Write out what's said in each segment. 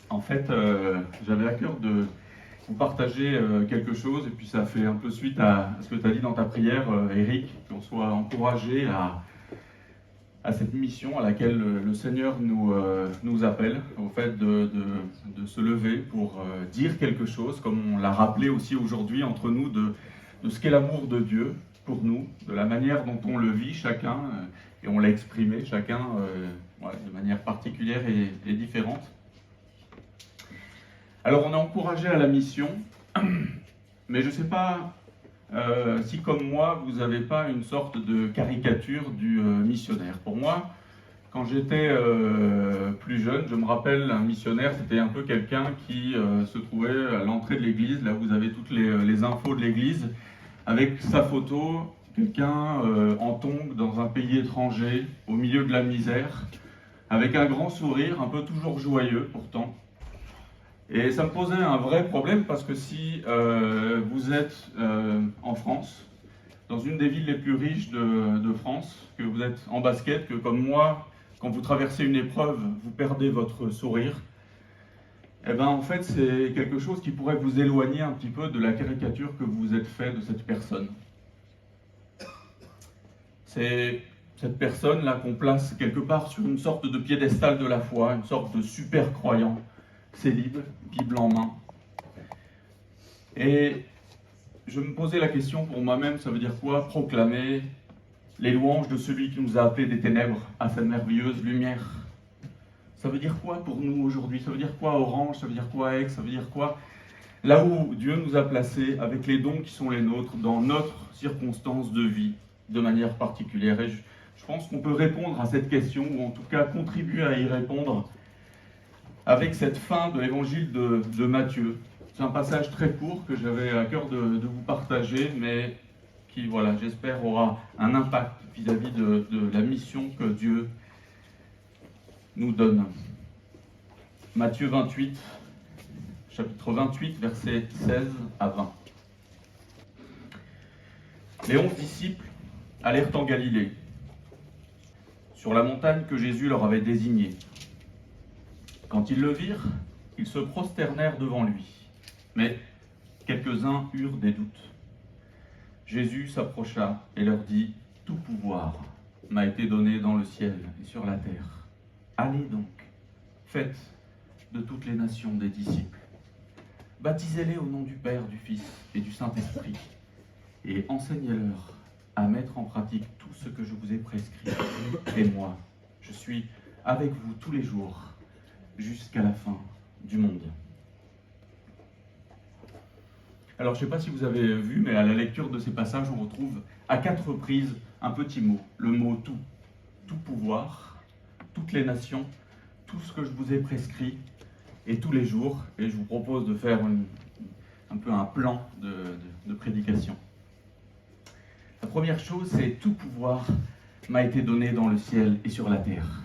En fait, j'avais à cœur de vous partager quelque chose, et puis ça fait un peu suite à ce que tu as dit dans ta prière, Eric, qu'on soit encouragé à cette mission à laquelle le Seigneur nous appelle, au fait de se lever pour dire quelque chose, comme on l'a rappelé aussi aujourd'hui entre nous, de ce qu'est l'amour de Dieu pour nous, de la manière dont on le vit chacun, et on l'a exprimé chacun de manière particulière et différente. Alors on est encouragé à la mission, mais je ne sais pas si comme moi vous n'avez pas une sorte de caricature du missionnaire. Pour moi, quand j'étais plus jeune, je me rappelle un missionnaire, c'était un peu quelqu'un qui se trouvait à l'entrée de l'église, là où vous avez toutes les infos de l'église, avec sa photo, quelqu'un en tongs dans un pays étranger, au milieu de la misère, avec un grand sourire, un peu toujours joyeux pourtant. Et ça me posait un vrai problème parce que si vous êtes en France, dans une des villes les plus riches de France, que vous êtes en basket, que comme moi, quand vous traversez une épreuve, vous perdez votre sourire, eh bien en fait c'est quelque chose qui pourrait vous éloigner un petit peu de la caricature que vous vous êtes fait de cette personne. C'est cette personne-là qu'on place quelque part sur une sorte de piédestal de la foi, une sorte de super croyant, célib, Bible en main. Et je me posais la question pour moi-même, ça veut dire quoi? Proclamer les louanges de celui qui nous a appelés des ténèbres à sa merveilleuse lumière. Ça veut dire quoi pour nous aujourd'hui? Ça veut dire quoi Orange? Ça veut dire quoi Aix? Ça veut dire quoi là où Dieu nous a placés avec les dons qui sont les nôtres dans notre circonstance de vie de manière particulière? Et je pense qu'on peut répondre à cette question, ou en tout cas contribuer à y répondre avec cette fin de l'évangile de Matthieu. C'est un passage très court que j'avais à cœur de vous partager, mais qui, voilà, j'espère, aura un impact vis-à-vis de la mission que Dieu nous donne. Matthieu 28, chapitre 28, versets 16 à 20. Les 11 disciples allèrent en Galilée, sur la montagne que Jésus leur avait désignée. Quand ils le virent, ils se prosternèrent devant lui. Mais quelques-uns eurent des doutes. Jésus s'approcha et leur dit : « Tout pouvoir m'a été donné dans le ciel et sur la terre. Allez donc, faites de toutes les nations des disciples. Baptisez-les au nom du Père, du Fils et du Saint-Esprit, et enseignez-leur à mettre en pratique tout ce que je vous ai prescrit. Et moi, je suis avec vous tous les jours, jusqu'à la fin du monde. » Alors, je ne sais pas si vous avez vu, mais à la lecture de ces passages, on retrouve à 4 reprises un petit mot, le mot « tout ». Tout pouvoir, toutes les nations, tout ce que je vous ai prescrit, et tous les jours. Et je vous propose de faire un peu un plan de prédication. La première chose, c'est « tout pouvoir m'a été donné dans le ciel et sur la terre ».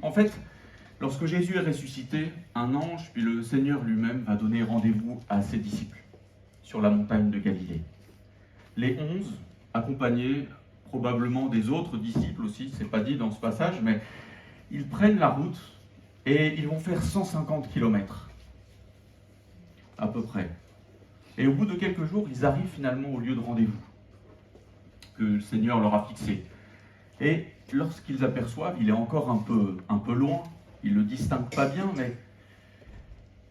En fait, lorsque Jésus est ressuscité, un ange, puis le Seigneur lui-même, va donner rendez-vous à ses disciples sur la montagne de Galilée. Les 11, accompagnés probablement des autres disciples aussi, c'est pas dit dans ce passage, mais ils prennent la route et ils vont faire 150 km, à peu près. Et au bout de quelques jours, ils arrivent finalement au lieu de rendez-vous que le Seigneur leur a fixé. Et lorsqu'ils aperçoivent, il est encore un peu loin, ils ne le distinguent pas bien, mais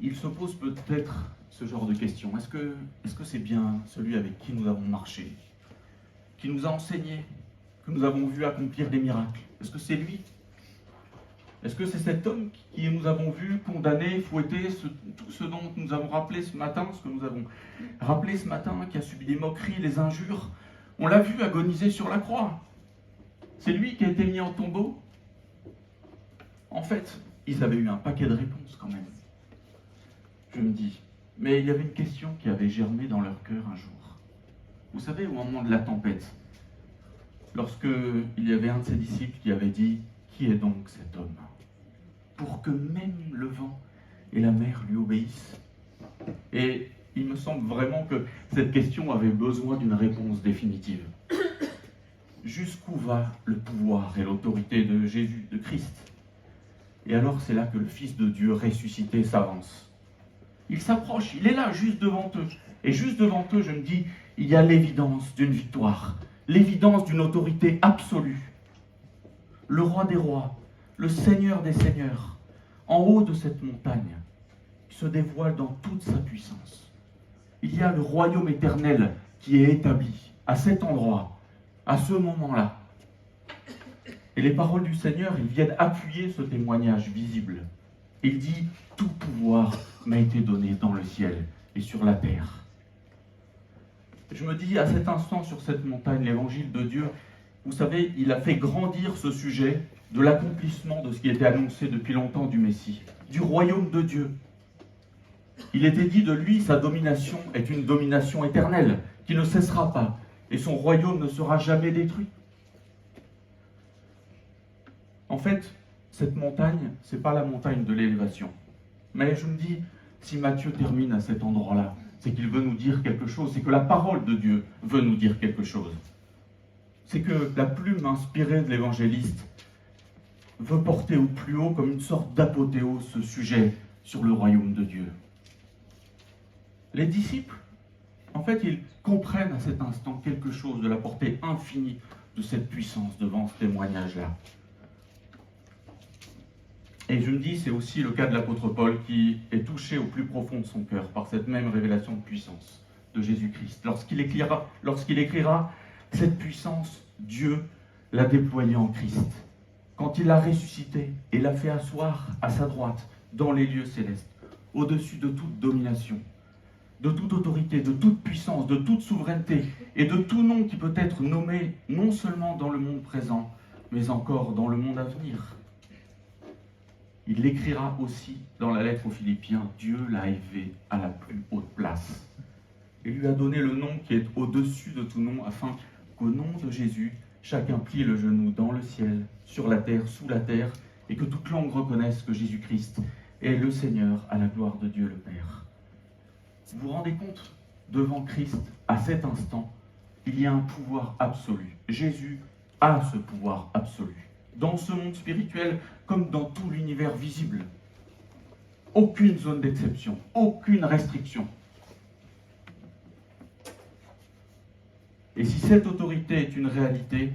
ils se posent peut-être ce genre de questions. Est-ce que c'est bien celui avec qui nous avons marché, qui nous a enseigné, que nous avons vu accomplir des miracles? Est-ce que c'est lui? Est-ce que c'est cet homme qui nous avons vu condamner, fouetter, tout ce dont nous avons rappelé ce matin, ce que nous avons rappelé ce matin, qui a subi des moqueries, des injures? On l'a vu agoniser sur la croix. C'est lui qui a été mis en tombeau? En fait, ils avaient eu un paquet de réponses quand même. Je me dis, mais il y avait une question qui avait germé dans leur cœur un jour. Vous savez, au moment de la tempête, lorsque il y avait un de ses disciples qui avait dit : « Qui est donc cet homme ? Pour que même le vent et la mer lui obéissent. » Et il me semble vraiment que cette question avait besoin d'une réponse définitive. Jusqu'où va le pouvoir et l'autorité de Jésus, de Christ ? Et alors c'est là que le Fils de Dieu ressuscité s'avance. Il s'approche, il est là, juste devant eux. Et juste devant eux, je me dis, il y a l'évidence d'une victoire, l'évidence d'une autorité absolue. Le roi des rois, le Seigneur des seigneurs, en haut de cette montagne, se dévoile dans toute sa puissance. Il y a le royaume éternel qui est établi à cet endroit, à ce moment-là. Et les paroles du Seigneur, ils viennent appuyer ce témoignage visible. Il dit, tout pouvoir m'a été donné dans le ciel et sur la terre. Je me dis, à cet instant, sur cette montagne, l'évangile de Dieu, vous savez, il a fait grandir ce sujet de l'accomplissement de ce qui était annoncé depuis longtemps du Messie, du royaume de Dieu. Il était dit de lui, sa domination est une domination éternelle, qui ne cessera pas, et son royaume ne sera jamais détruit. En fait, cette montagne, ce n'est pas la montagne de l'élévation. Mais je me dis, si Matthieu termine à cet endroit-là, c'est qu'il veut nous dire quelque chose, c'est que la parole de Dieu veut nous dire quelque chose. C'est que la plume inspirée de l'évangéliste veut porter au plus haut comme une sorte d'apothéose ce sujet sur le royaume de Dieu. Les disciples, en fait, ils comprennent à cet instant quelque chose de la portée infinie de cette puissance devant ce témoignage-là. Et je me dis, c'est aussi le cas de l'apôtre Paul qui est touché au plus profond de son cœur par cette même révélation de puissance de Jésus-Christ. Lorsqu'il écrira cette puissance, Dieu l'a déployée en Christ. Quand il l'a ressuscité et l'a fait asseoir à sa droite dans les lieux célestes, au-dessus de toute domination, de toute autorité, de toute puissance, de toute souveraineté et de tout nom qui peut être nommé non seulement dans le monde présent, mais encore dans le monde à venir. Il l'écrira aussi dans la lettre aux Philippiens, Dieu l'a élevé à la plus haute place et lui a donné le nom qui est au-dessus de tout nom, afin qu'au nom de Jésus, chacun plie le genou dans le ciel, sur la terre, sous la terre, et que toute langue reconnaisse que Jésus-Christ est le Seigneur à la gloire de Dieu le Père. Vous vous rendez compte, devant Christ, à cet instant, il y a un pouvoir absolu. Jésus a ce pouvoir absolu. Dans ce monde spirituel, comme dans tout l'univers visible. Aucune zone d'exception, aucune restriction. Et si cette autorité est une réalité,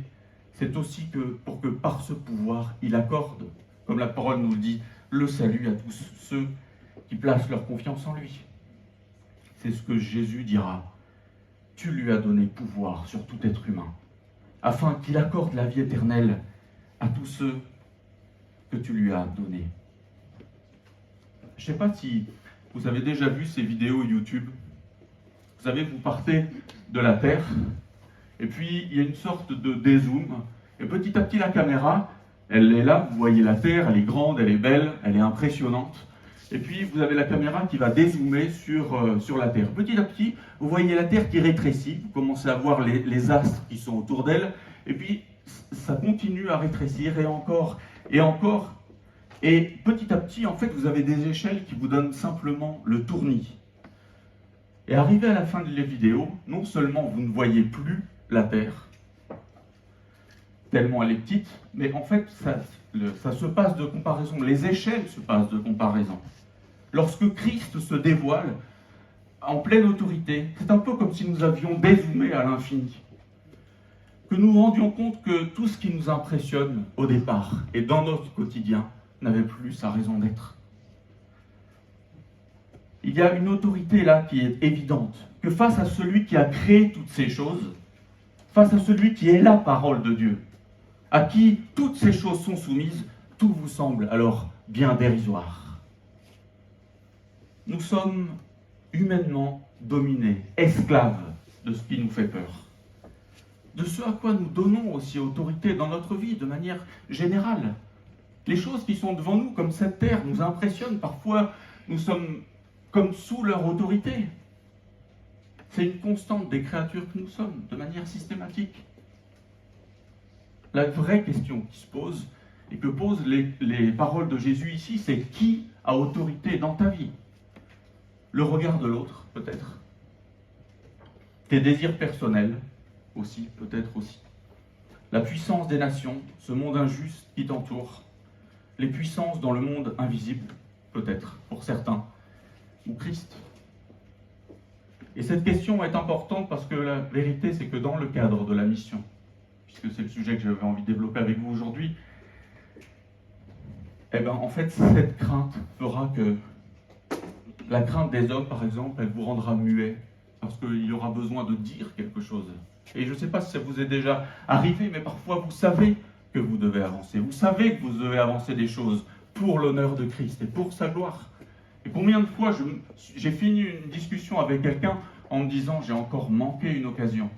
c'est aussi que pour que par ce pouvoir, il accorde, comme la parole nous le dit, le salut à tous ceux qui placent leur confiance en lui. C'est ce que Jésus dira. Tu lui as donné pouvoir sur tout être humain, afin qu'il accorde la vie éternelle à tous ceux que tu lui as donnés. Je ne sais pas si vous avez déjà vu ces vidéos YouTube. Vous savez, vous partez de la Terre, et puis il y a une sorte de dézoom, et petit à petit la caméra, elle est là, vous voyez la Terre, elle est grande, elle est belle, elle est impressionnante, et puis vous avez la caméra qui va dézoomer sur la Terre. Petit à petit, vous voyez la Terre qui rétrécit, vous commencez à voir les astres qui sont autour d'elle, et puis ça continue à rétrécir, et encore, et petit à petit, en fait, vous avez des échelles qui vous donnent simplement le tournis. Et arrivé à la fin de la vidéo, non seulement vous ne voyez plus la Terre, tellement elle est petite, mais en fait, ça se passe de comparaison, les échelles se passent de comparaison. Lorsque Christ se dévoile en pleine autorité, c'est un peu comme si nous avions dézoomé à l'infini. Que nous nous rendions compte que tout ce qui nous impressionne au départ et dans notre quotidien n'avait plus sa raison d'être. Il y a une autorité là qui est évidente, que face à celui qui a créé toutes ces choses, face à celui qui est la parole de Dieu, à qui toutes ces choses sont soumises, tout vous semble alors bien dérisoire. Nous sommes humainement dominés, esclaves de ce qui nous fait peur, de ce à quoi nous donnons aussi autorité dans notre vie de manière générale. Les choses qui sont devant nous, comme cette terre, nous impressionnent. Parfois, nous sommes comme sous leur autorité. C'est une constante des créatures que nous sommes, de manière systématique. La vraie question qui se pose, et que posent les paroles de Jésus ici, c'est qui a autorité dans ta vie? Le regard de l'autre, peut-être. Tes désirs personnels, aussi, peut-être aussi. La puissance des nations, ce monde injuste qui t'entoure. les puissances dans le monde invisible, peut-être, pour certains, ou Christ? Et cette question est importante parce que la vérité, c'est que dans le cadre de la mission, puisque c'est le sujet que j'avais envie de développer avec vous aujourd'hui, eh bien, en fait, cette crainte fera que la crainte des hommes, par exemple, elle vous rendra muet, parce qu'il y aura besoin de dire quelque chose. Et je ne sais pas si ça vous est déjà arrivé, mais parfois vous savez que vous devez avancer. Vous savez que vous devez avancer des choses pour l'honneur de Christ et pour sa gloire. Et combien de fois j'ai fini une discussion avec quelqu'un en me disant « j'ai encore manqué une occasion ».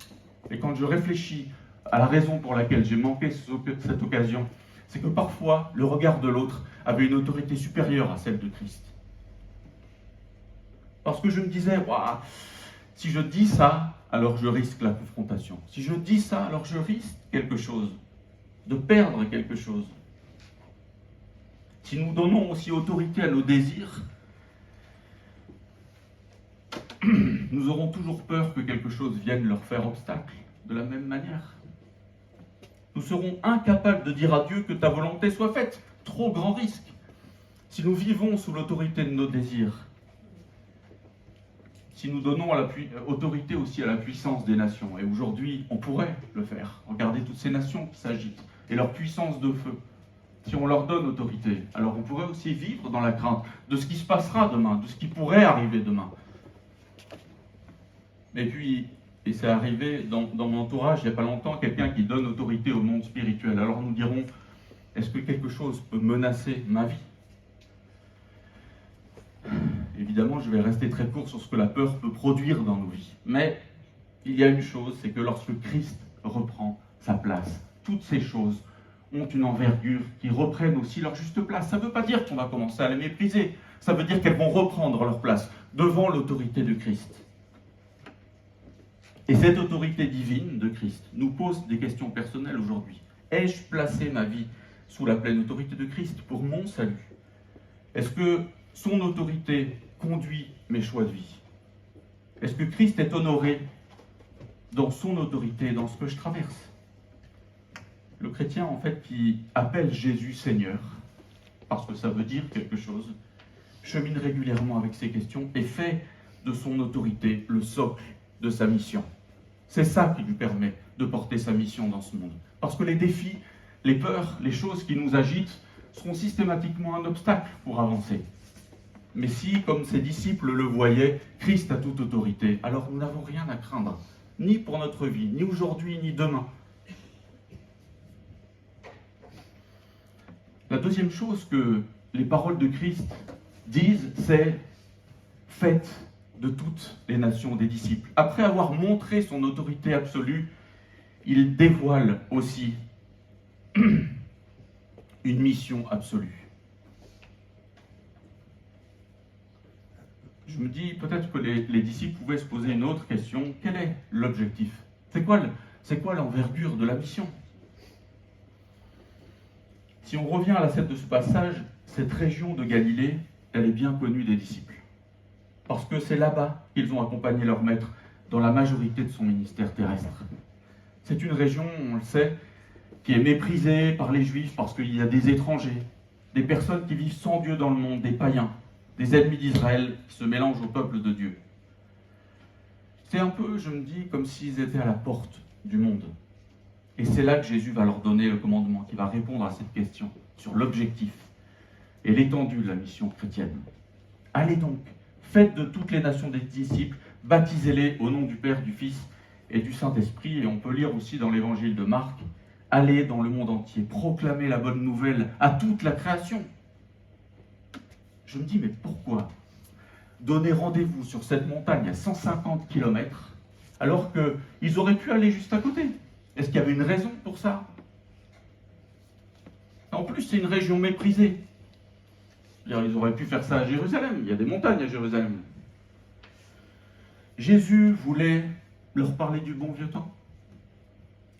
Et quand je réfléchis à la raison pour laquelle j'ai manqué cette occasion, c'est que parfois le regard de l'autre avait une autorité supérieure à celle de Christ. Parce que je me disais wow, « si je dis ça, alors je risque la confrontation. Si je dis ça, alors je risque quelque chose, de perdre quelque chose. » Si nous donnons aussi autorité à nos désirs, nous aurons toujours peur que quelque chose vienne leur faire obstacle, de la même manière. Nous serons incapables de dire à Dieu que ta volonté soit faite. Trop grand risque. Si nous vivons sous l'autorité de nos désirs, si nous donnons autorité aussi à la puissance des nations, et aujourd'hui on pourrait le faire, regardez toutes ces nations qui s'agitent, et leur puissance de feu, si on leur donne autorité, alors on pourrait aussi vivre dans la crainte de ce qui se passera demain, de ce qui pourrait arriver demain. Et puis, et c'est arrivé dans mon entourage il n'y a pas longtemps, quelqu'un qui donne autorité au monde spirituel. Alors nous dirons, est-ce que quelque chose peut menacer ma vie? Évidemment, je vais rester très court sur ce que la peur peut produire dans nos vies. Mais il y a une chose, c'est que lorsque Christ reprend sa place, toutes ces choses ont une envergure qui reprennent aussi leur juste place. Ça ne veut pas dire qu'on va commencer à les mépriser. Ça veut dire qu'elles vont reprendre leur place devant l'autorité de Christ. Et cette autorité divine de Christ nous pose des questions personnelles aujourd'hui. Ai-je placé ma vie sous la pleine autorité de Christ pour mon salut? Est-ce que son autorité conduit mes choix de vie? Est-ce que Christ est honoré dans son autorité, dans ce que je traverse? Le chrétien, en fait, qui appelle Jésus Seigneur, parce que ça veut dire quelque chose, chemine régulièrement avec ces questions et fait de son autorité le socle de sa mission. C'est ça qui lui permet de porter sa mission dans ce monde. Parce que les défis, les peurs, les choses qui nous agitent seront systématiquement un obstacle pour avancer. Mais si, comme ses disciples le voyaient, Christ a toute autorité, alors nous n'avons rien à craindre, ni pour notre vie, ni aujourd'hui, ni demain. La deuxième chose que les paroles de Christ disent, c'est « faites de toutes les nations des disciples ». Après avoir montré son autorité absolue, il dévoile aussi une mission absolue. Je me dis peut-être que les disciples pouvaient se poser une autre question. Quel est l'objectif? C'est quoi l'envergure de la mission? Si on revient à la scène de ce passage, cette région de Galilée, elle est bien connue des disciples. Parce que c'est là-bas qu'ils ont accompagné leur maître dans la majorité de son ministère terrestre. C'est une région, on le sait, qui est méprisée par les Juifs parce qu'il y a des étrangers, des personnes qui vivent sans Dieu dans le monde, des païens, des ennemis d'Israël qui se mélangent au peuple de Dieu. C'est un peu, je me dis, comme s'ils étaient à la porte du monde. Et c'est là que Jésus va leur donner le commandement, qui va répondre à cette question sur l'objectif et l'étendue de la mission chrétienne. Allez donc, faites de toutes les nations des disciples, baptisez-les au nom du Père, du Fils et du Saint-Esprit. Et on peut lire aussi dans l'évangile de Marc, allez dans le monde entier, proclamez la bonne nouvelle à toute la création. Je me dis, mais pourquoi donner rendez-vous sur cette montagne à 150 km alors qu'ils auraient pu aller juste à côté? Est-ce qu'il y avait une raison pour ça? En plus, c'est une région méprisée. Ils auraient pu faire ça à Jérusalem. Il y a des montagnes à Jérusalem. Jésus voulait leur parler du bon vieux temps.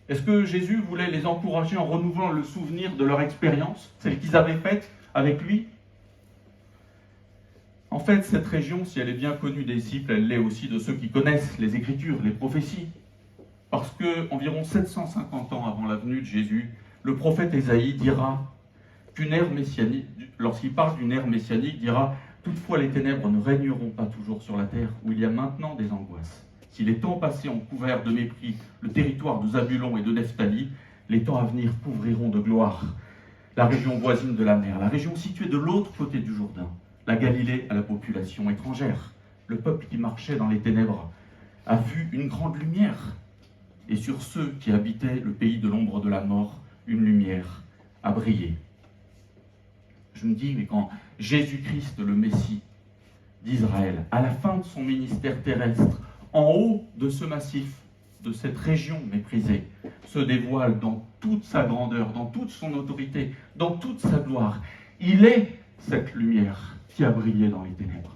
Est-ce que Jésus voulait les encourager en renouvelant le souvenir de leur expérience, celle qu'ils avaient faite avec lui? En fait, cette région, si elle est bien connue des disciples, elle l'est aussi de ceux qui connaissent les Écritures, les prophéties. Parce que environ 750 ans avant la venue de Jésus, le prophète Ésaïe dira « qu'une ère messianique, lorsqu'il parle d'une ère messianique, dira « Toutefois les ténèbres ne régneront pas toujours sur la terre, où il y a maintenant des angoisses. Si les temps passés ont couvert de mépris le territoire de Zabulon et de Nephtali, les temps à venir couvriront de gloire la région voisine de la mer, la région située de l'autre côté du Jourdain, la Galilée à la population étrangère. Le peuple qui marchait dans les ténèbres a vu une grande lumière, et sur ceux qui habitaient le pays de l'ombre de la mort, une lumière a brillé. » Je me dis, mais quand Jésus-Christ, le Messie d'Israël, à la fin de son ministère terrestre, en haut de ce massif, de cette région méprisée, se dévoile dans toute sa grandeur, dans toute son autorité, dans toute sa gloire. Il est cette lumière qui a brillé dans les ténèbres.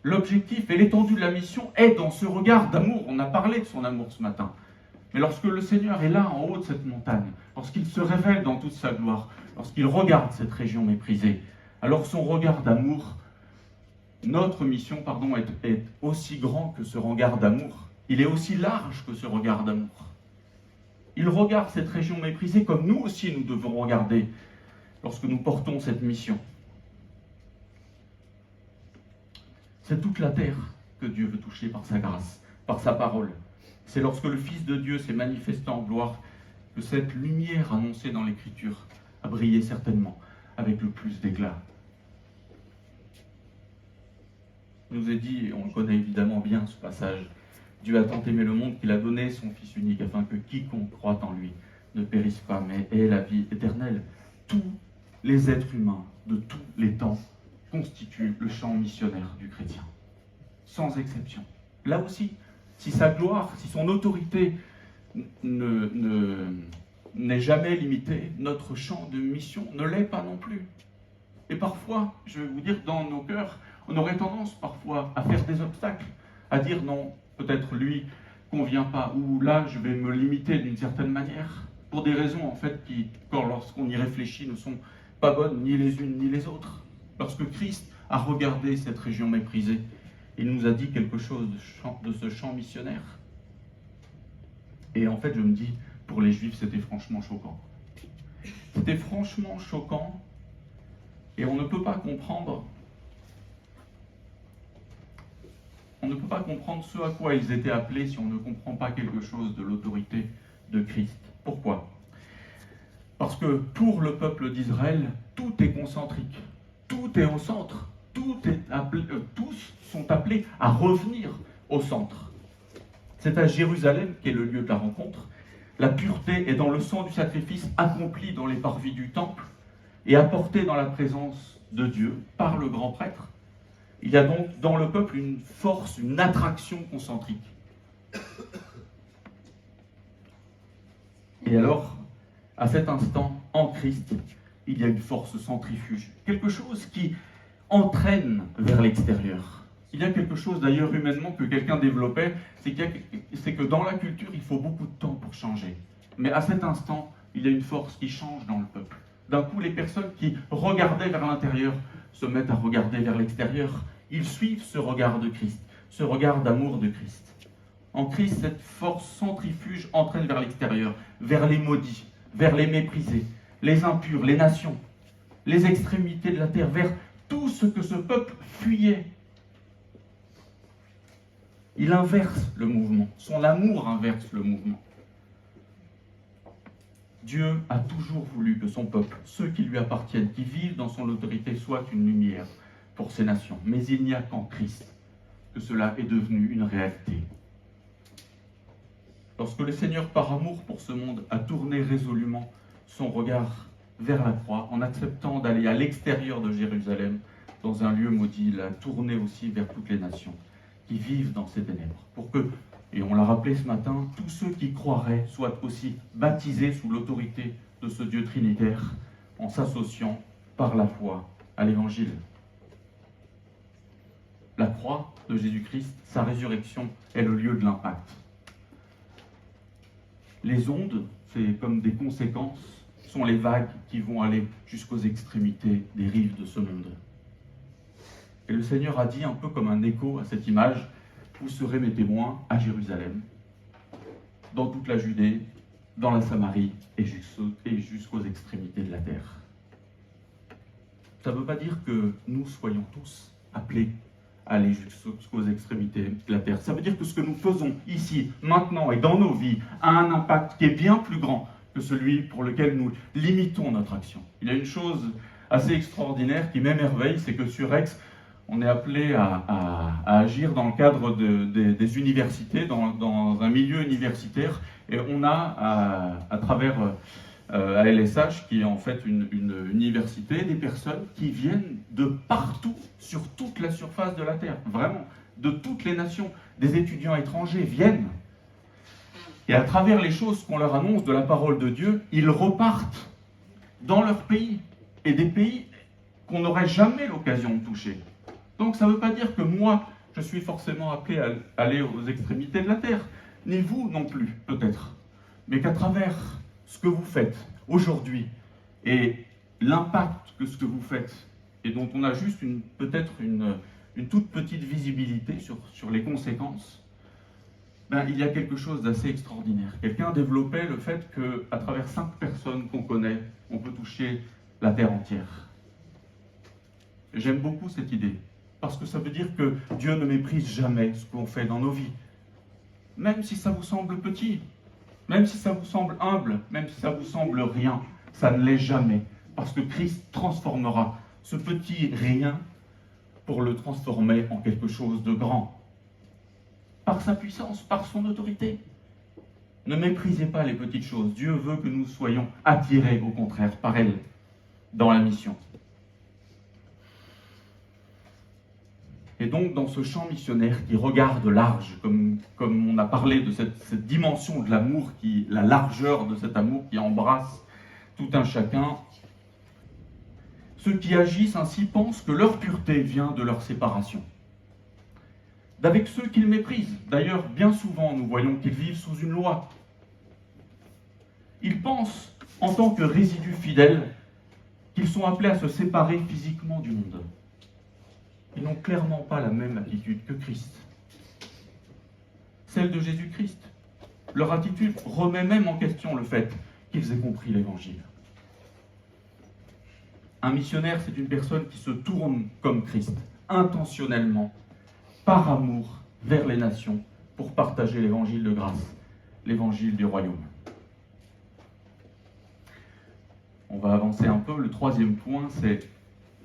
L'objectif et l'étendue de la mission est dans ce regard d'amour. On a parlé de son amour ce matin. Mais lorsque le Seigneur est là, en haut de cette montagne, lorsqu'il se révèle dans toute sa gloire, lorsqu'il regarde cette région méprisée, alors son regard d'amour, notre mission, est aussi grand que ce regard d'amour. Il est aussi large que ce regard d'amour. Il regarde cette région méprisée comme nous aussi nous devons regarder lorsque nous portons cette mission. C'est toute la terre que Dieu veut toucher par sa grâce, par sa parole. C'est lorsque le Fils de Dieu s'est manifesté en gloire que cette lumière annoncée dans l'Écriture a brillé certainement avec le plus d'éclat. Il nous est dit, et on le connaît évidemment bien ce passage, Dieu a tant aimé le monde qu'il a donné son Fils unique afin que quiconque croit en lui ne périsse pas mais ait la vie éternelle. Tous les êtres humains de tous les temps constituent le champ missionnaire du chrétien, sans exception. Là aussi, si sa gloire, si son autorité n'est jamais limitée, notre champ de mission ne l'est pas non plus. Et parfois, je vais vous dire, dans nos cœurs, on aurait tendance parfois à faire des obstacles, à dire non, peut-être lui convient pas, ou là je vais me limiter d'une certaine manière, pour des raisons en fait qui, lorsqu'on y réfléchit, ne sont pas bonnes ni les unes ni les autres. Lorsque Christ a regardé cette région méprisée, il nous a dit quelque chose de ce champ missionnaire. Et en fait, je me dis, pour les Juifs, c'était franchement choquant. C'était franchement choquant, et on ne peut pas comprendre. On ne peut pas comprendre ce à quoi ils étaient appelés si on ne comprend pas quelque chose de l'autorité de Christ. Pourquoi ? Parce que pour le peuple d'Israël, tout est concentrique, tout est au centre, tous sont appelés à revenir au centre. C'est à Jérusalem qu'est le lieu de la rencontre. La pureté est dans le sang du sacrifice accompli dans les parvis du temple et apporté dans la présence de Dieu par le grand prêtre. Il y a donc dans le peuple une force, une attraction concentrique. Et alors, à cet instant, en Christ, il y a une force centrifuge, quelque chose qui entraîne vers l'extérieur. Il y a quelque chose d'ailleurs humainement que quelqu'un développait, c'est que dans la culture, il faut beaucoup de temps pour changer. Mais à cet instant, il y a une force qui change dans le peuple. D'un coup, les personnes qui regardaient vers l'intérieur se mettent à regarder vers l'extérieur. Ils suivent ce regard de Christ, ce regard d'amour de Christ. En Christ, cette force centrifuge entraîne vers l'extérieur, vers les maudits, vers les méprisés, les impurs, les nations, les extrémités de la terre, vers tout ce que ce peuple fuyait. Il inverse le mouvement, son amour inverse le mouvement. Dieu a toujours voulu que son peuple, ceux qui lui appartiennent, qui vivent dans son autorité, soient une lumière pour ces nations. Mais il n'y a qu'en Christ que cela est devenu une réalité. Lorsque le Seigneur, par amour pour ce monde, a tourné résolument son regard vers la croix, en acceptant d'aller à l'extérieur de Jérusalem, dans un lieu maudit, il a tourné aussi vers toutes les nations qui vivent dans ces ténèbres, pour que, et on l'a rappelé ce matin, tous ceux qui croiraient soient aussi baptisés sous l'autorité de ce Dieu trinitaire, en s'associant par la foi à l'Évangile. La croix de Jésus-Christ, sa résurrection, est le lieu de l'impact. Les ondes, c'est comme des conséquences, sont les vagues qui vont aller jusqu'aux extrémités des rives de ce monde. Et le Seigneur a dit, un peu comme un écho à cette image, vous serez mes témoins à Jérusalem, dans toute la Judée, dans la Samarie et jusqu'aux extrémités de la terre. ça ne veut pas dire que nous soyons tous appelés à aller jusqu'aux extrémités de la terre. Ça veut dire que ce que nous faisons ici, maintenant et dans nos vies a un impact qui est bien plus grand que celui pour lequel nous limitons notre action. Il y a une chose assez extraordinaire qui m'émerveille, c'est que sur Aix, on est appelé à agir dans le cadre des universités, dans un milieu universitaire, et on a à travers à LSH, qui est en fait une université, des personnes qui viennent de partout, sur toute la surface de la Terre, vraiment, de toutes les nations. Des étudiants étrangers viennent, et à travers les choses qu'on leur annonce de la parole de Dieu, ils repartent dans leur pays, et des pays qu'on n'aurait jamais l'occasion de toucher. Donc ça ne veut pas dire que moi, je suis forcément appelé à aller aux extrémités de la Terre, ni vous non plus, peut-être, mais qu'à travers ce que vous faites aujourd'hui et l'impact que ce que vous faites, et dont on a juste peut-être une toute petite visibilité sur les conséquences, il y a quelque chose d'assez extraordinaire. Quelqu'un développait le fait qu'à travers 5 personnes qu'on connaît, on peut toucher la Terre entière. J'aime beaucoup cette idée, parce que ça veut dire que Dieu ne méprise jamais ce qu'on fait dans nos vies. Même si ça vous semble petit, même si ça vous semble humble, même si ça vous semble rien, ça ne l'est jamais. Parce que Christ transformera ce petit rien pour le transformer en quelque chose de grand. Par sa puissance, par son autorité. Ne méprisez pas les petites choses. Dieu veut que nous soyons attirés, au contraire, par elles, dans la mission. Et donc, dans ce champ missionnaire qui regarde large, comme on a parlé de cette dimension de l'amour, la largeur de cet amour qui embrasse tout un chacun, ceux qui agissent ainsi pensent que leur pureté vient de leur séparation d'avec ceux qu'ils méprisent. D'ailleurs, bien souvent, nous voyons qu'ils vivent sous une loi. Ils pensent, en tant que résidus fidèles, qu'ils sont appelés à se séparer physiquement du monde. Ils n'ont clairement pas la même attitude que Christ. Celle de Jésus-Christ. Leur attitude remet même en question le fait qu'ils aient compris l'Évangile. Un missionnaire, c'est une personne qui se tourne comme Christ, intentionnellement, par amour, vers les nations, pour partager l'Évangile de grâce, l'Évangile du royaume. On va avancer un peu. Le troisième point, c'est,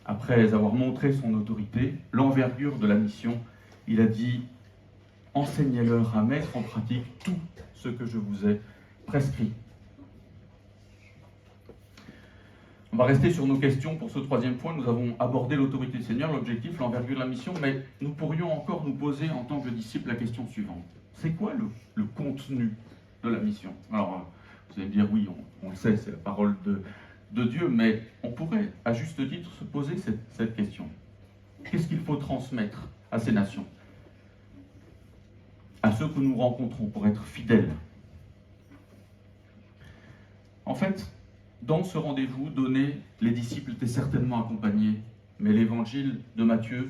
après avoir montré son autorité, l'envergure de la mission, il a dit « Enseignez-leur à mettre en pratique tout ce que je vous ai prescrit. » On va rester sur nos questions pour ce troisième point. Nous avons abordé l'autorité du Seigneur, l'objectif, l'envergure de la mission, mais nous pourrions encore nous poser en tant que disciples la question suivante. C'est quoi le contenu de la mission? Alors, vous allez me dire, oui, on le sait, c'est la parole de Dieu, mais on pourrait, à juste titre, se poser cette question. Qu'est-ce qu'il faut transmettre à ces nations? À ceux que nous rencontrons pour être fidèles? En fait, dans ce rendez-vous donné, les disciples étaient certainement accompagnés, mais l'évangile de Matthieu,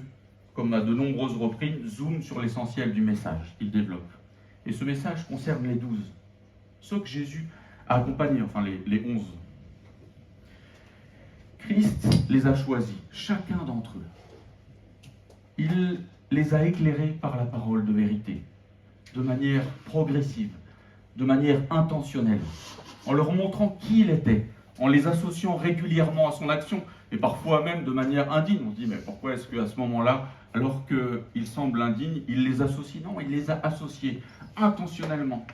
comme à de nombreuses reprises, zoome sur l'essentiel du message qu'il développe. Et ce message concerne les 12, ceux que Jésus a accompagnés, enfin les 11. Christ les a choisis, chacun d'entre eux. Il les a éclairés par la parole de vérité, de manière progressive, de manière intentionnelle, en leur montrant qui il était, en les associant régulièrement à son action, et parfois même de manière indigne. On se dit, mais pourquoi est-ce qu'à ce moment-là, alors qu'il semble indigne, il les associe? Non, il les a associés intentionnellement.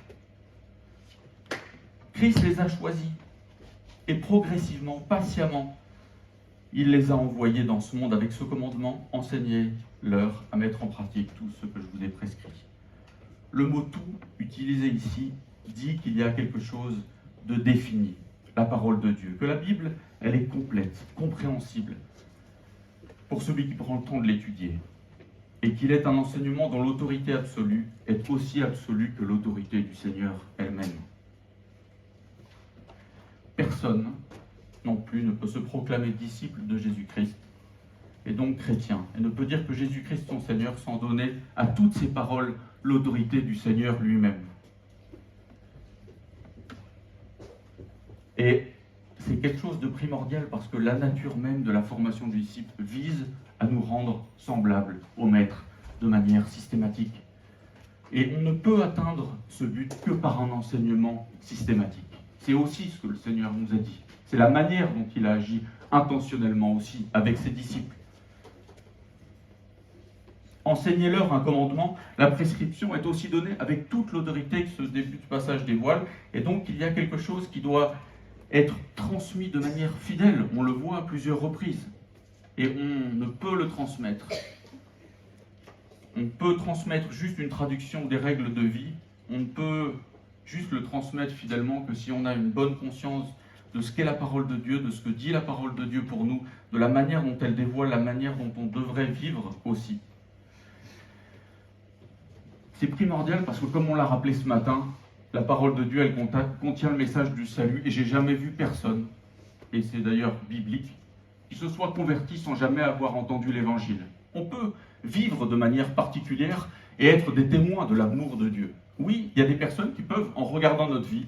Christ les a choisis, et progressivement, patiemment, il les a envoyés dans ce monde avec ce commandement: enseignez-leur à mettre en pratique tout ce que je vous ai prescrit. Le mot « tout » utilisé ici dit qu'il y a quelque chose de défini, la parole de Dieu, que la Bible, elle est complète, compréhensible pour celui qui prend le temps de l'étudier, et qu'il est un enseignement dont l'autorité absolue est aussi absolue que l'autorité du Seigneur elle-même. Personne non plus ne peut se proclamer disciple de Jésus-Christ, et donc chrétien, et ne peut dire que Jésus-Christ son Seigneur sans donner à toutes ces paroles l'autorité du Seigneur lui-même. Et c'est quelque chose de primordial parce que la nature même de la formation du disciple vise à nous rendre semblables au Maître de manière systématique. Et on ne peut atteindre ce but que par un enseignement systématique. C'est aussi ce que le Seigneur nous a dit. C'est la manière dont il a agi intentionnellement aussi avec ses disciples. Enseignez-leur un commandement, la prescription est aussi donnée avec toute l'autorité que ce début du passage dévoile, et donc il y a quelque chose qui doit être transmis de manière fidèle. On le voit à plusieurs reprises, et on ne peut le transmettre. On peut transmettre juste une traduction des règles de vie, on ne peut juste le transmettre fidèlement que si on a une bonne conscience de ce qu'est la parole de Dieu, de ce que dit la parole de Dieu pour nous, de la manière dont elle dévoile, la manière dont on devrait vivre aussi. C'est primordial parce que, comme on l'a rappelé ce matin, la parole de Dieu, elle contient le message du salut, et j'ai jamais vu personne, et c'est d'ailleurs biblique, qui se soit converti sans jamais avoir entendu l'évangile. On peut vivre de manière particulière et être des témoins de l'amour de Dieu. Oui, il y a des personnes qui peuvent, en regardant notre vie,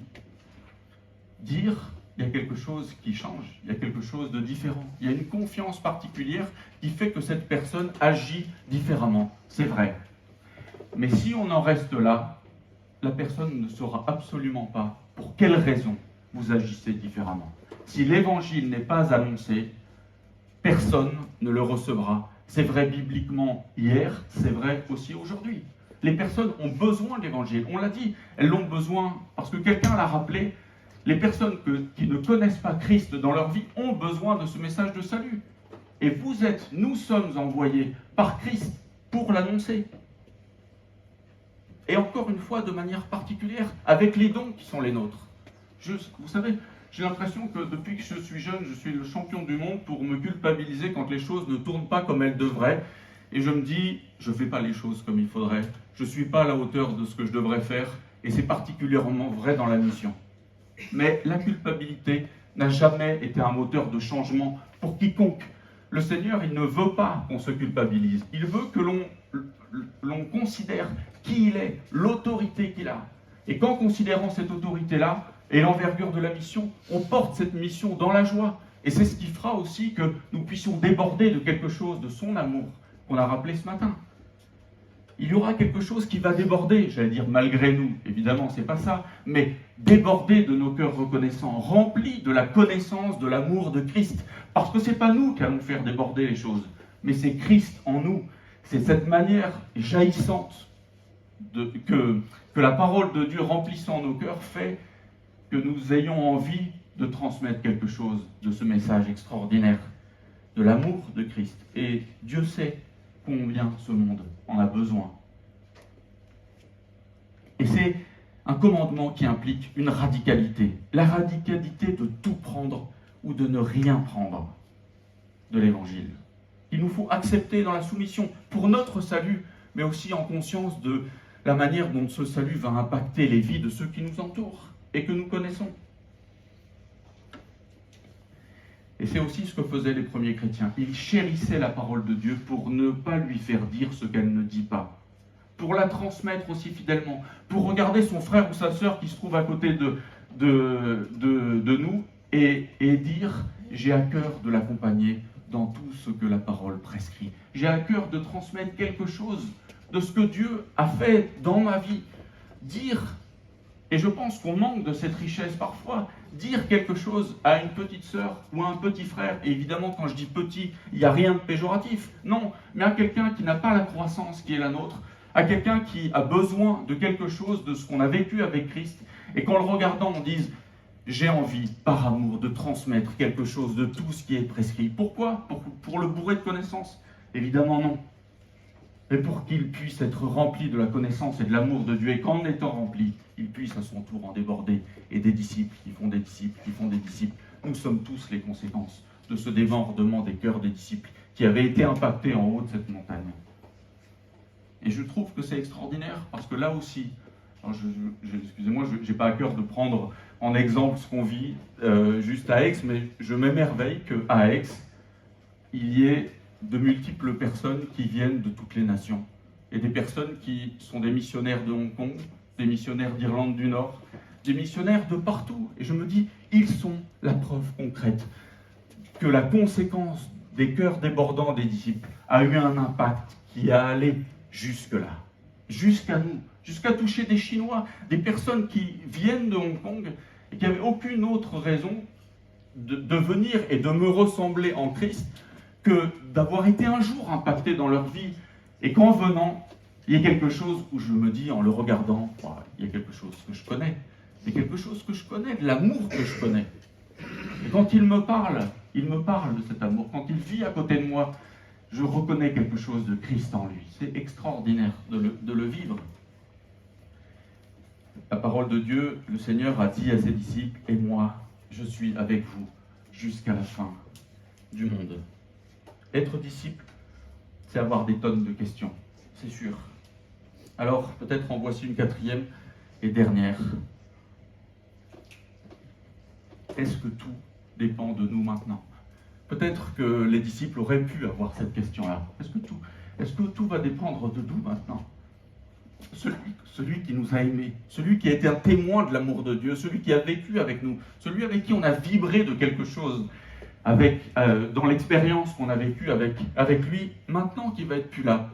dire il y a quelque chose qui change, il y a quelque chose de différent. Il y a une confiance particulière qui fait que cette personne agit différemment. C'est vrai. Mais si on en reste là, la personne ne saura absolument pas pour quelle raison vous agissez différemment. Si l'évangile n'est pas annoncé, personne ne le recevra. C'est vrai bibliquement hier, c'est vrai aussi aujourd'hui. Les personnes ont besoin de l'évangile, on l'a dit, elles l'ont besoin parce que quelqu'un l'a rappelé. Les personnes qui ne connaissent pas Christ dans leur vie ont besoin de ce message de salut. Et nous sommes envoyés par Christ pour l'annoncer. Et encore une fois, de manière particulière, avec les dons qui sont les nôtres. Vous savez, j'ai l'impression que depuis que je suis jeune, je suis le champion du monde pour me culpabiliser quand les choses ne tournent pas comme elles devraient. Et je me dis, je ne fais pas les choses comme il faudrait. Je ne suis pas à la hauteur de ce que je devrais faire. Et c'est particulièrement vrai dans la mission. Mais la culpabilité n'a jamais été un moteur de changement pour quiconque. Le Seigneur, il ne veut pas qu'on se culpabilise. Il veut que l'on considère qui il est, l'autorité qu'il a. Et qu'en considérant cette autorité-là et l'envergure de la mission, on porte cette mission dans la joie. Et c'est ce qui fera aussi que nous puissions déborder de quelque chose, de son amour, qu'on a rappelé ce matin. Il y aura quelque chose qui va déborder, j'allais dire malgré nous, évidemment, c'est pas ça, mais déborder de nos cœurs reconnaissants, remplis de la connaissance, de l'amour de Christ. Parce que c'est pas nous qui allons faire déborder les choses, mais c'est Christ en nous. C'est cette manière jaillissante que la parole de Dieu remplissant nos cœurs fait que nous ayons envie de transmettre quelque chose de ce message extraordinaire, de l'amour de Christ. Et Dieu sait combien ce monde en a besoin. Et c'est un commandement qui implique une radicalité. La radicalité de tout prendre ou de ne rien prendre de l'Évangile. Il nous faut accepter dans la soumission pour notre salut, mais aussi en conscience de la manière dont ce salut va impacter les vies de ceux qui nous entourent et que nous connaissons. Et c'est aussi ce que faisaient les premiers chrétiens. Ils chérissaient la parole de Dieu pour ne pas lui faire dire ce qu'elle ne dit pas. Pour la transmettre aussi fidèlement. Pour regarder son frère ou sa sœur qui se trouve à côté de nous et dire « j'ai à cœur de l'accompagner dans tout ce que la parole prescrit. J'ai à cœur de transmettre quelque chose de ce que Dieu a fait dans ma vie. » Dire, et je pense qu'on manque de cette richesse parfois, dire quelque chose à une petite sœur ou à un petit frère, et évidemment quand je dis petit, il n'y a rien de péjoratif, non, mais à quelqu'un qui n'a pas la croissance qui est la nôtre, à quelqu'un qui a besoin de quelque chose, de ce qu'on a vécu avec Christ, et qu'en le regardant on dise « j'ai envie, par amour, de transmettre quelque chose de tout ce qui est prescrit ». Pourquoi ? Pour le bourrer de connaissances ? Évidemment non. Mais pour qu'il puisse être rempli de la connaissance et de l'amour de Dieu, et qu'en étant rempli, il puisse à son tour en déborder, et des disciples qui font des disciples, qui font des disciples. Nous sommes tous les conséquences de ce débordement des cœurs des disciples qui avaient été impactés en haut de cette montagne. Et je trouve que c'est extraordinaire, parce que là aussi, excusez-moi, je n'ai pas à cœur de prendre en exemple ce qu'on vit juste à Aix, mais je m'émerveille qu'à Aix, il y ait de multiples personnes qui viennent de toutes les nations. Et des personnes qui sont des missionnaires de Hong Kong, des missionnaires d'Irlande du Nord, des missionnaires de partout. Et je me dis, Ils sont la preuve concrète que la conséquence des cœurs débordants des disciples a eu un impact qui est allé jusque-là, jusqu'à nous, jusqu'à toucher des Chinois, des personnes qui viennent de Hong Kong et qui n'avaient aucune autre raison de venir et de me ressembler en Christ que d'avoir été un jour impacté dans leur vie et qu'en venant, il y a quelque chose où je me dis en le regardant, oh, il y a quelque chose que je connais, il y a quelque chose que je connais, de l'amour que je connais. Et quand il me parle de cet amour. Quand il vit à côté de moi, je reconnais quelque chose de Christ en lui. C'est extraordinaire de le vivre. La parole de Dieu, le Seigneur a dit à ses disciples, et moi, je suis avec vous jusqu'à la fin du monde. Être disciple, c'est avoir des tonnes de questions, c'est sûr. Alors, peut-être en voici une quatrième et dernière. Est-ce que tout dépend de nous maintenant? Peut-être que les disciples auraient pu avoir cette question-là. Est-ce que tout va dépendre de nous maintenant? Celui qui nous a aimés, celui qui a été un témoin de l'amour de Dieu, celui qui a vécu avec nous, celui avec qui on a vibré de quelque chose, dans l'expérience qu'on a vécue avec lui, maintenant qu'il va être plus là,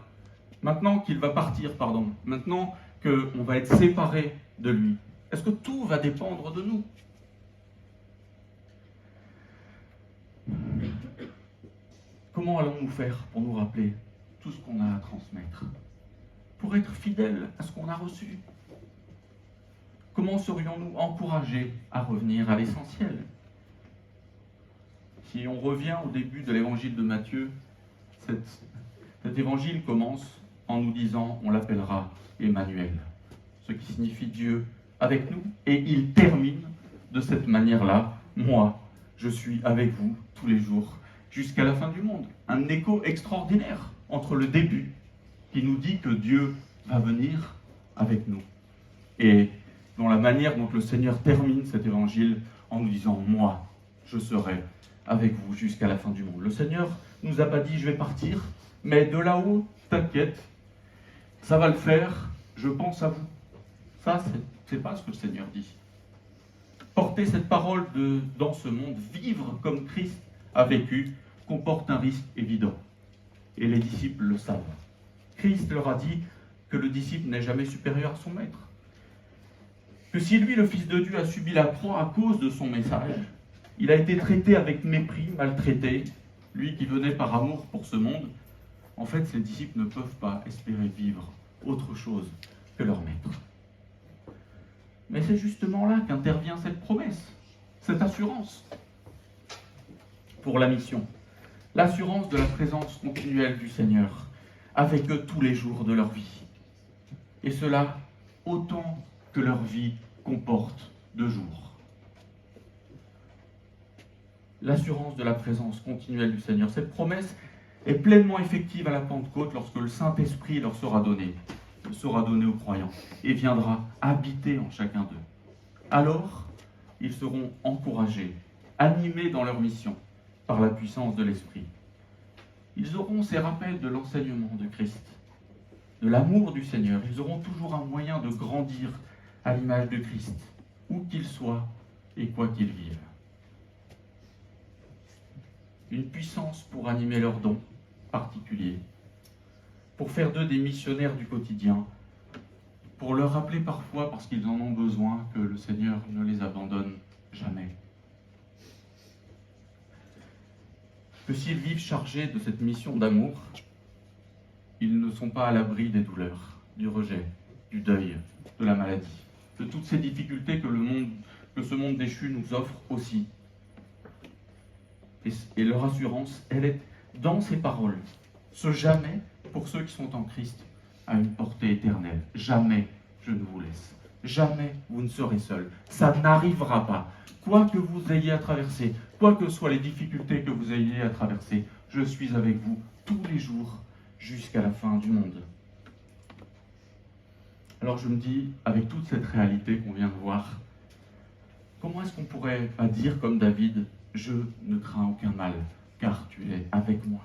maintenant qu'il va partir, maintenant qu'on va être séparés de lui. Est-ce que tout va dépendre de nous? Comment allons-nous faire pour nous rappeler tout ce qu'on a à transmettre? Pour être fidèles à ce qu'on a reçu? Comment serions-nous encouragés à revenir à l'essentiel? Si on revient au début de l'évangile de Matthieu, cet évangile commence en nous disant, on l'appellera Emmanuel, ce qui signifie Dieu avec nous, et il termine de cette manière-là, moi, je suis avec vous tous les jours, jusqu'à la fin du monde. Un écho extraordinaire entre le début, qui nous dit que Dieu va venir avec nous, et dans la manière dont le Seigneur termine cet évangile en nous disant, moi, je serai avec vous jusqu'à la fin du monde. Le Seigneur ne nous a pas dit, je vais partir, mais de là-haut, t'inquiète, ça va le faire, je pense à vous. Ça, c'est pas ce que le Seigneur dit. Porter cette parole dans ce monde, vivre comme Christ a vécu, comporte un risque évident. Et les disciples le savent. Christ leur a dit que le disciple n'est jamais supérieur à son maître. Que si lui, le Fils de Dieu, a subi la croix à cause de son message, il a été traité avec mépris, maltraité, lui qui venait par amour pour ce monde, en fait, ses disciples ne peuvent pas espérer vivre autre chose que leur maître. Mais c'est justement là qu'intervient cette promesse, cette assurance pour la mission. L'assurance de la présence continuelle du Seigneur avec eux tous les jours de leur vie. Et cela autant que leur vie comporte de jours. L'assurance de la présence continuelle du Seigneur. Cette promesse est pleinement effective à la Pentecôte lorsque le Saint-Esprit leur sera donné aux croyants et viendra habiter en chacun d'eux. Alors, ils seront encouragés, animés dans leur mission par la puissance de l'Esprit. Ils auront ces rappels de l'enseignement de Christ, de l'amour du Seigneur. Ils auront toujours un moyen de grandir à l'image de Christ, où qu'ils soient et quoi qu'ils vivent. Une puissance pour animer leurs dons particuliers, pour faire d'eux des missionnaires du quotidien, pour leur rappeler parfois, parce qu'ils en ont besoin, que le Seigneur ne les abandonne jamais. Que s'ils vivent chargés de cette mission d'amour, ils ne sont pas à l'abri des douleurs, du rejet, du deuil, de la maladie, de toutes ces difficultés que ce monde déchu nous offre aussi. Et leur assurance, elle est dans ces paroles. Ce jamais, pour ceux qui sont en Christ, a une portée éternelle. Jamais je ne vous laisse. Jamais vous ne serez seuls. Ça n'arrivera pas. Quoi que vous ayez à traverser, quoi que soient les difficultés que vous ayez à traverser, je suis avec vous tous les jours jusqu'à la fin du monde. Alors je me dis, avec toute cette réalité qu'on vient de voir, comment est-ce qu'on pourrait pas dire comme David, je ne crains aucun mal, car tu es avec moi.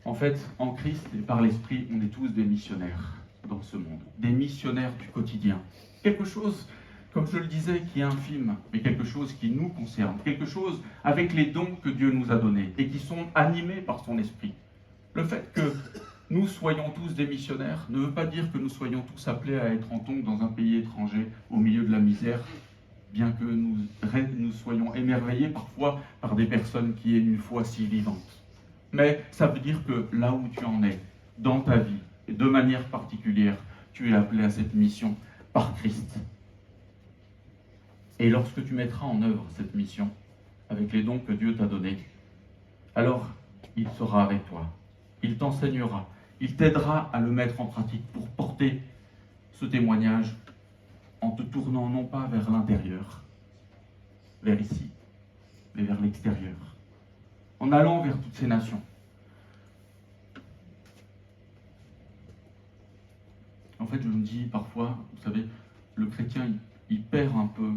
En fait, en Christ et par l'Esprit, on est tous des missionnaires dans ce monde, des missionnaires du quotidien. Quelque chose comme je le disais, qui est infime, mais quelque chose qui nous concerne, quelque chose avec les dons que Dieu nous a donnés et qui sont animés par son esprit. Le fait que nous soyons tous des missionnaires ne veut pas dire que nous soyons tous appelés à être en tongs dans un pays étranger, au milieu de la misère, bien que nous soyons émerveillés parfois par des personnes qui aient une foi si vivante. Mais ça veut dire que là où tu en es, dans ta vie, et de manière particulière, tu es appelé à cette mission par Christ. Et lorsque tu mettras en œuvre cette mission, avec les dons que Dieu t'a donnés, alors il sera avec toi, il t'enseignera, il t'aidera à le mettre en pratique pour porter ce témoignage en te tournant non pas vers l'intérieur, vers ici, mais vers l'extérieur, en allant vers toutes ces nations. En fait, je me dis parfois, vous savez, le chrétien, il perd un peu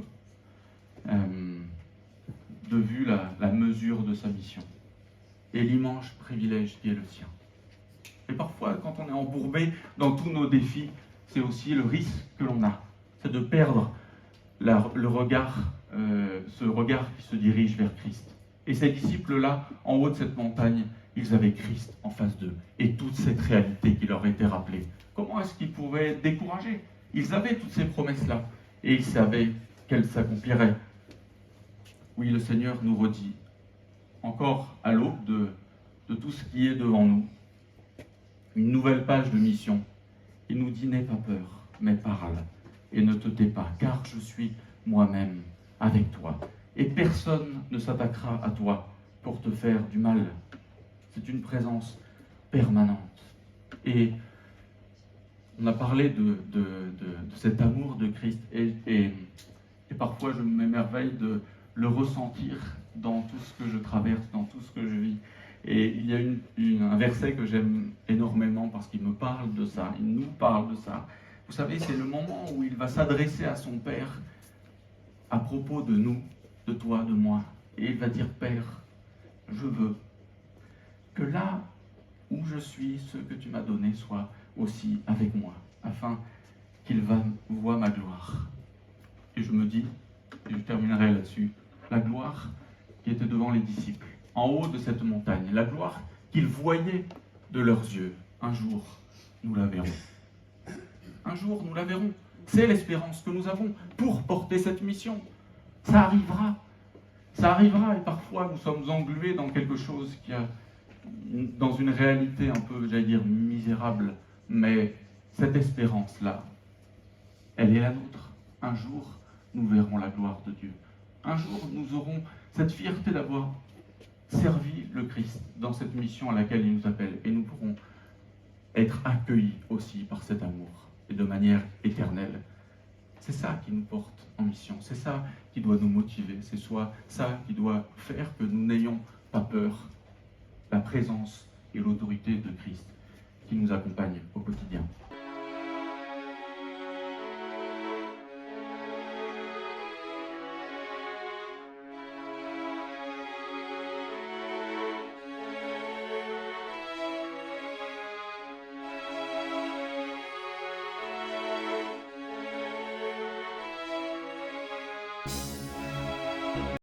de vue la mesure de sa mission et l'immense privilège qui est le sien. Et parfois, quand on est embourbé dans tous nos défis, c'est aussi le risque que l'on a, c'est de perdre le regard, ce regard qui se dirige vers Christ. Et ces disciples-là, en haut de cette montagne, ils avaient Christ en face d'eux et toute cette réalité qui leur était rappelée. Comment est-ce qu'ils pouvaient être découragés? Ils avaient toutes ces promesses-là et ils savaient qu'elles s'accompliraient. Oui, le Seigneur nous redit, encore à l'aube de tout ce qui est devant nous, une nouvelle page de mission. Il nous dit, n'aie pas peur, mais parle et ne te tais pas, car je suis moi-même avec toi. Et personne ne s'attaquera à toi pour te faire du mal. C'est une présence permanente. Et on a parlé de cet amour de Christ et parfois je m'émerveille de le ressentir dans tout ce que je traverse, dans tout ce que je vis. Et il y a un verset que j'aime énormément parce qu'il me parle de ça, il nous parle de ça. Vous savez, c'est le moment où il va s'adresser à son Père à propos de nous, de toi, de moi. Et il va dire, Père, je veux que là où je suis, ce que tu m'as donné soit aussi avec moi, afin qu'il voie ma gloire. Et je me dis, et je terminerai là-dessus, la gloire qui était devant les disciples, en haut de cette montagne, la gloire qu'ils voyaient de leurs yeux. Un jour, nous la verrons. Un jour, nous la verrons. C'est l'espérance que nous avons pour porter cette mission. Ça arrivera. Ça arrivera et parfois nous sommes englués dans quelque chose qui a, dans une réalité un peu, j'allais dire, misérable. Mais cette espérance-là, elle est la nôtre. Un jour, nous verrons la gloire de Dieu. Un jour, nous aurons cette fierté d'avoir servi le Christ dans cette mission à laquelle il nous appelle. Et nous pourrons être accueillis aussi par cet amour et de manière éternelle. C'est ça qui nous porte en mission. C'est ça qui doit nous motiver. C'est ça qui doit faire que nous n'ayons pas peur. La présence et l'autorité de Christ qui nous accompagne au quotidien.